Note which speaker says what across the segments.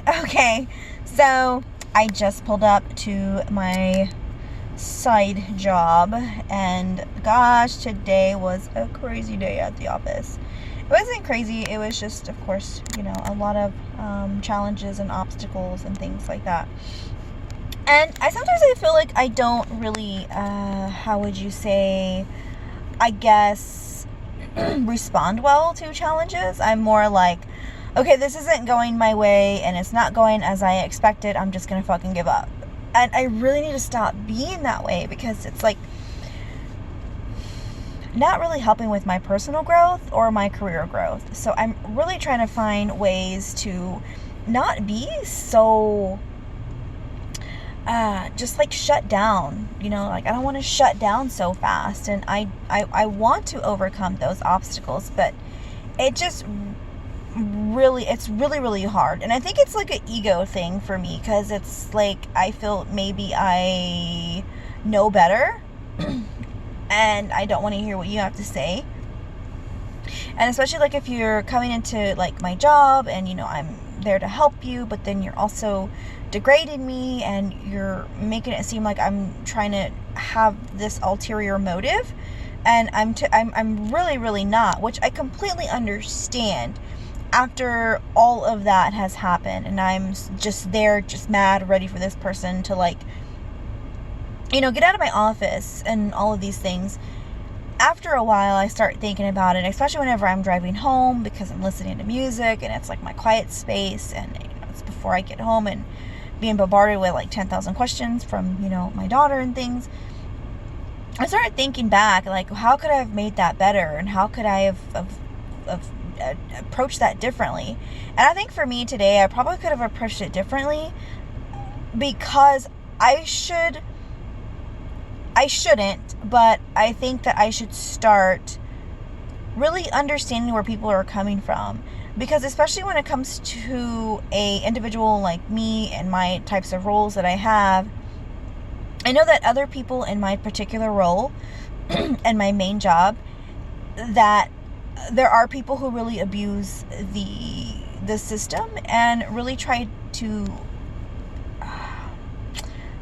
Speaker 1: Okay, so I just pulled up to my side job, and gosh, today was a crazy day at the office. It wasn't crazy, it was just, of course, a lot of challenges and obstacles and things like that. And sometimes I feel like I don't really, how would you say, I guess, respond well to challenges. I'm more like, okay, this isn't going my way and it's not going as I expected. I'm just going to fucking give up. And I really need to stop being that way, because it's like not really helping with my personal growth or my career growth. So I'm really trying to find ways to not be so just like shut down, like I don't want to shut down so fast. And I want to overcome those obstacles, but it's really hard. And I think it's like an ego thing for me, because it's like I feel maybe I know better and I don't want to hear what you have to say. And especially like if you're coming into like my job and I'm there to help you, but then you're also degrading me and you're making it seem like I'm trying to have this ulterior motive, and I'm really not, which I completely understand after all of that has happened, and I'm just there, just mad, ready for this person to like get out of my office and all of these things. After a while, I start thinking about it, especially whenever I'm driving home, because I'm listening to music and it's like my quiet space, and it's before I get home and being bombarded with like 10,000 questions from my daughter and things. I started thinking back, like, how could I have made that better, and how could I have approached that differently? And I think for me today, I probably could have approached it differently, because I shouldn't, but I think that I should start really understanding where people are coming from. Because especially when it comes to a individual like me and my types of roles that I have, I know that other people in my particular role and my main job, that there are people who really abuse the system and really try to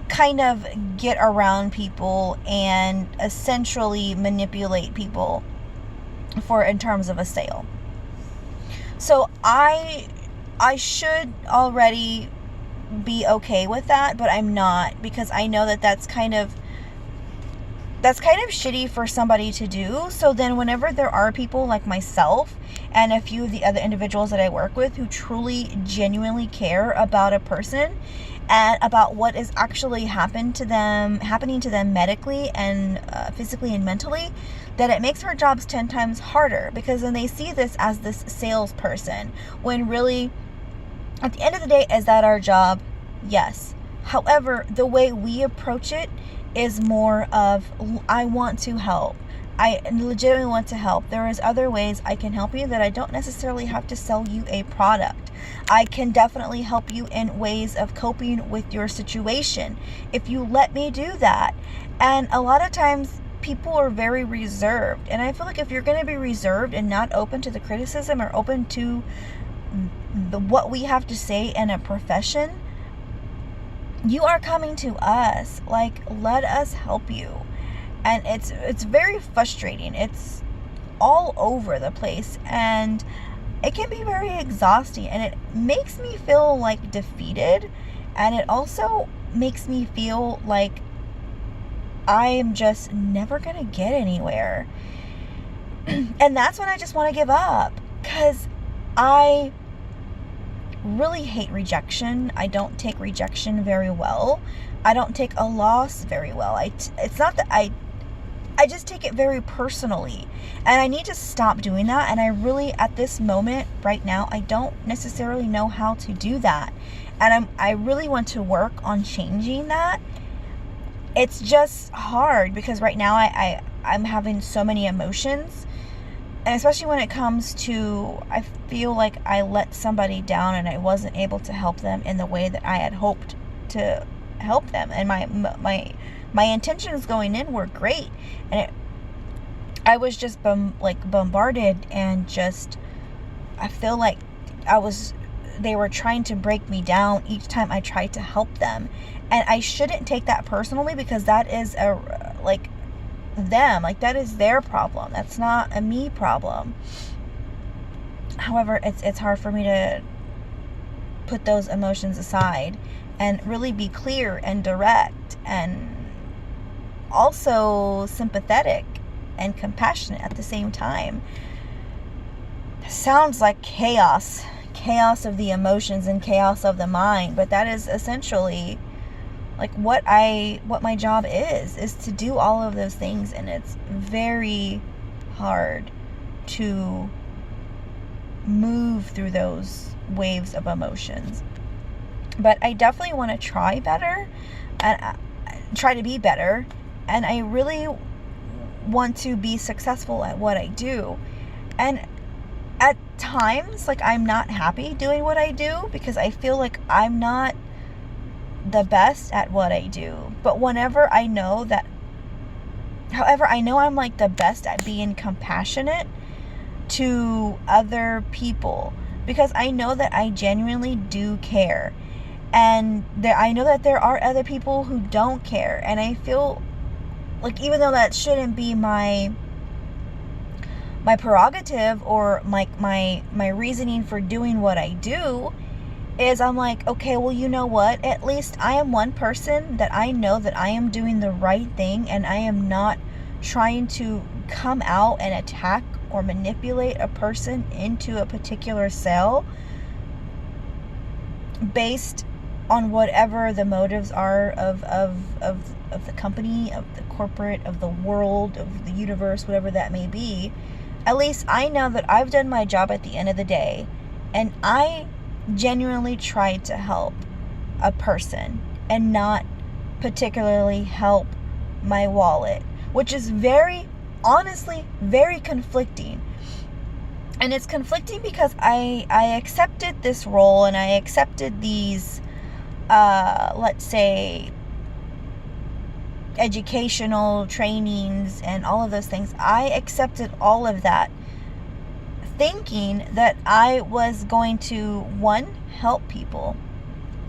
Speaker 1: kind of get around people and essentially manipulate people in terms of a sale. So I should already be okay with that, but I'm not, because I know that that's kind of shitty for somebody to do. So then whenever there are people like myself and a few of the other individuals that I work with who truly genuinely care about a person and about what is actually happening to them medically and physically and mentally, that it makes our jobs 10 times harder, because then they see this as this salesperson, when really at the end of the day, is that our job? Yes. However, the way we approach it is more of, I want to help. I legitimately want to help. There is other ways I can help you that I don't necessarily have to sell you a product. I can definitely help you in ways of coping with your situation if you let me do that. And a lot of times people are very reserved. And I feel like if you're going to be reserved and not open to the criticism or open to what we have to say in a profession, you are coming to us. Like, let us help you. And it's very frustrating. It's all over the place, and it can be very exhausting, and it makes me feel like defeated, and it also makes me feel like I am just never gonna get anywhere. And that's when I just want to give up, because I really hate rejection. I don't take rejection very well. I don't take a loss very well. It's not that I just take it very personally, and I need to stop doing that. And I really, at this moment right now, I don't necessarily know how to do that, and I really want to work on changing that. It's just hard, because right now I'm having so many emotions, and especially when it comes to, I feel like I let somebody down and I wasn't able to help them in the way that I had hoped to help them, and my intentions going in were great, and I was just bombarded, and just I feel like I was they were trying to break me down each time I tried to help them. And I shouldn't take that personally, because that is them. Like, that is their problem. That's not a me problem. However, it's hard for me to put those emotions aside and really be clear and direct and also sympathetic and compassionate at the same time. Sounds like chaos of the emotions and chaos of the mind, but that is essentially like what my job is to do all of those things. And it's very hard to move through those waves of emotions. But I definitely want to try better and try to be better, and I really want to be successful at what I do. And at times, like, I'm not happy doing what I do because I feel like I'm not the best at what I do. But whenever I know that, however, I know I'm like the best at being compassionate to other people, because I know that I genuinely do care. And I know that there are other people who don't care. And I feel like, even though that shouldn't be my prerogative or my reasoning for doing what I do, is I'm like, okay, well, you know what? At least I am one person that I know that I am doing the right thing, and I am not trying to come out and attack or manipulate a person into a particular cell based on whatever the motives are of the company, of the corporate, of the world, of the universe, whatever that may be. At least I know that I've done my job at the end of the day, and I genuinely tried to help a person and not particularly help my wallet, which is honestly very conflicting. And it's conflicting because I accepted this role, and I accepted these let's say educational trainings and all of those things. I accepted all of that thinking that I was going to, one, help people,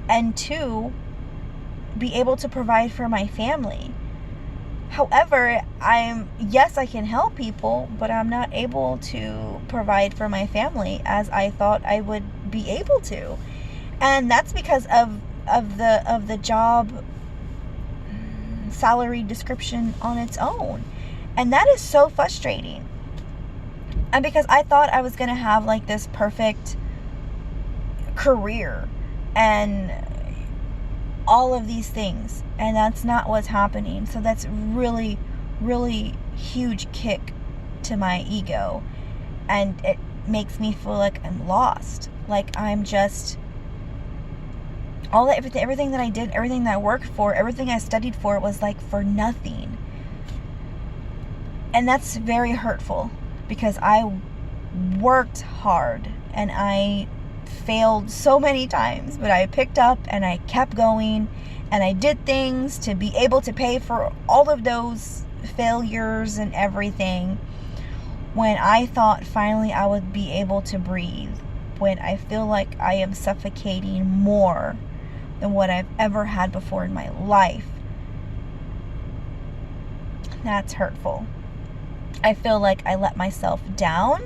Speaker 1: and two, be able to provide for my family. However, yes, I can help people, but I'm not able to provide for my family as I thought I would be able to. And that's because of the job salary description on its own. And that is so frustrating. And because I thought I was going to have like this perfect career and all of these things, and that's not what's happening. So that's really, really huge kick to my ego, and it makes me feel like I'm lost. Like I'm just everything that I did, everything that I worked for, everything I studied for was like for nothing. And that's very hurtful, because I worked hard and I failed so many times, but I picked up and I kept going, and I did things to be able to pay for all of those failures and everything, when I thought finally I would be able to breathe, when I feel like I am suffocating more than what I've ever had before in my life. That's hurtful. I feel like I let myself down,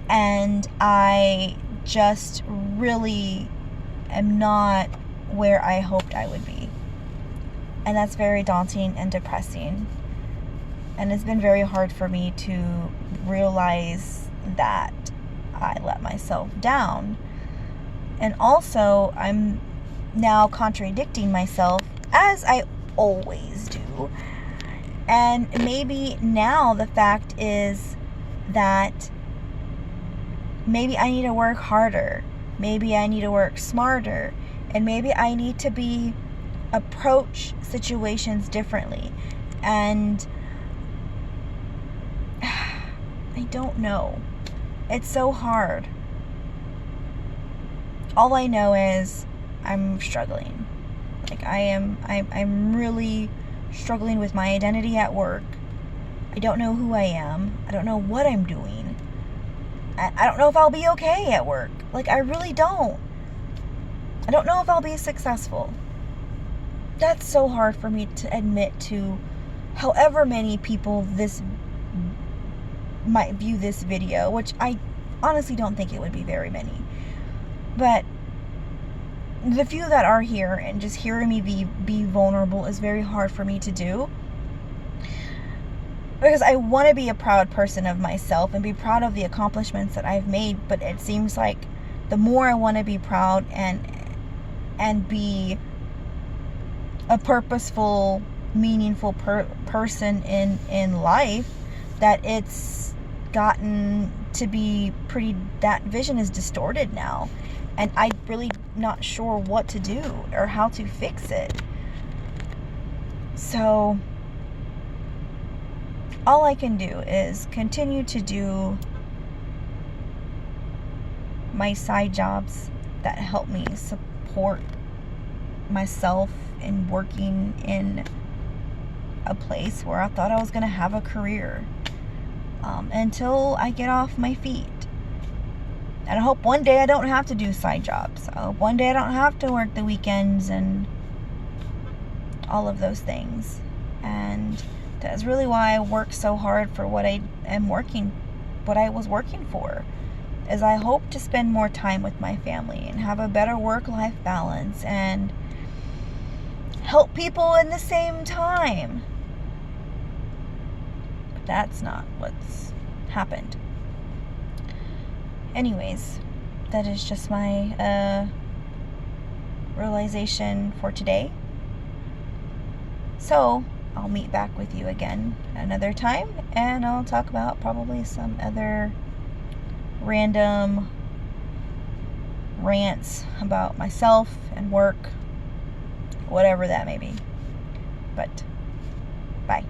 Speaker 1: and I just really am not where I hoped I would be. And that's very daunting and depressing. And it's been very hard for me to realize that I let myself down. And also, I'm now contradicting myself, as I always do. And maybe now the fact is that maybe I need to work harder. Maybe I need to work smarter. And maybe I need to approach situations differently. And I don't know. It's so hard. All I know is I'm struggling. Like I'm really struggling with my identity at work. I don't know who I am. I don't know what I'm doing. I don't know if I'll be okay at work. Like, I really don't. don't know if I'll be successful. That's so hard for me to admit to however many people this might view this video, which I honestly don't think it would be very many. But the few that are here and just hearing me be vulnerable is very hard for me to do. Because I want to be a proud person of myself and be proud of the accomplishments that I've made, but it seems like the more I want to be proud and be a purposeful, meaningful person in life, that it's gotten to be that vision is distorted now, and I'm really not sure what to do or how to fix it. So all I can do is continue to do my side jobs that help me support myself in working in a place where I thought I was going to have a career, until I get off my feet. And I hope one day I don't have to do side jobs. I hope one day I don't have to work the weekends and all of those things. And that's really why I work so hard for what I was working for, is I hope to spend more time with my family and have a better work-life balance and help people in the same time. But that's not what's happened. Anyways, that is just my realization for today. So I'll meet back with you again another time, and I'll talk about probably some other random rants about myself and work, whatever that may be. But bye.